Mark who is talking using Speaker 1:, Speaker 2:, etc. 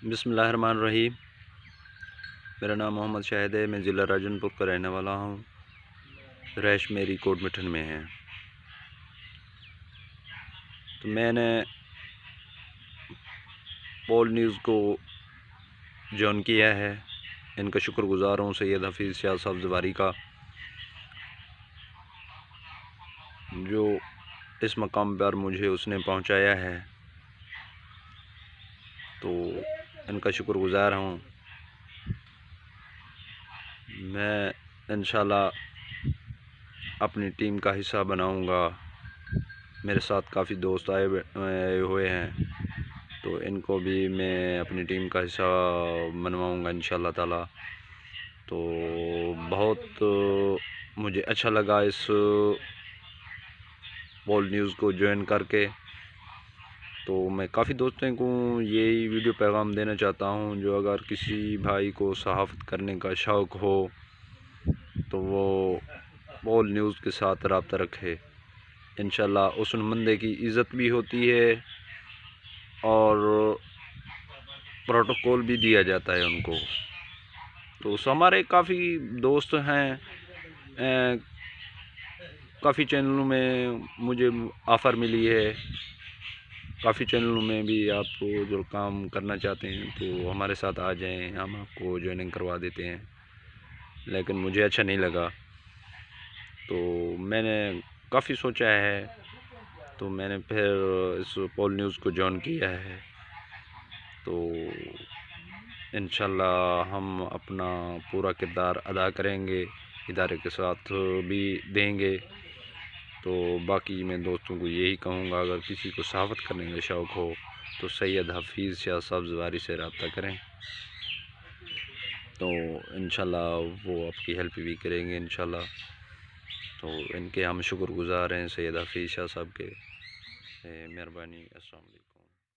Speaker 1: بسم اللہ الرحمن الرحیم۔ میرا نام محمد شاہد ہے، میں ضلع راجن پور کا رہنے والا ہوں۔ رہائش میری کوٹ مٹھن میں ہے۔ تو میں نے پول نیوز کو جوائن کیا ہے۔ ان کا شکر گزار ہوں سید حفیظ شاہ صاحب زواری کا، جو اس مقام پر مجھے اس نے پہنچایا ہے۔ تو ان کا شکر گزار ہوں۔ میں انشاءاللہ اپنی ٹیم کا حصہ بناؤں گا۔ میرے ساتھ کافی دوست آئے ہوئے ہیں، تو ان کو بھی میں اپنی ٹیم کا حصہ بنواؤں گا انشاءاللہ تعالی۔ تو بہت مجھے اچھا لگا اس پول نیوز کو جوائن کر کے۔ تو میں کافی دوستوں کو یہی ویڈیو پیغام دینا چاہتا ہوں، جو اگر کسی بھائی کو صحافت کرنے کا شوق ہو تو وہ پول نیوز کے ساتھ رابطہ رکھے۔ انشاءاللہ حسن بندے کی عزت بھی ہوتی ہے اور پروٹوکول بھی دیا جاتا ہے ان کو۔ تو ہمارے کافی دوست ہیں، کافی چینلوں میں مجھے آفر ملی ہے۔ کافی چینلوں میں بھی آپ کو جو کام کرنا چاہتے ہیں تو ہمارے ساتھ آ جائیں، ہم آپ کو جوائننگ کروا دیتے ہیں، لیکن مجھے اچھا نہیں لگا۔ تو میں نے کافی سوچا ہے، تو میں نے پھر اس پول نیوز کو جوائن کیا ہے۔ تو انشاءاللہ ہم اپنا پورا کردار ادا کریں گے، ادارے کے ساتھ بھی دیں گے۔ تو باقی میں دوستوں کو یہی کہوں گا، اگر کسی کو صحافت کرنے کا شوق ہو تو سید حفیظ شاہ صاحب زواری سے رابطہ کریں، تو انشاءاللہ وہ آپ کی ہیلپ بھی کریں گے انشاءاللہ۔ تو ان کے ہم شکر گزار ہیں سید حفیظ شاہ صاحب کے۔ مہربانی، السلام علیکم۔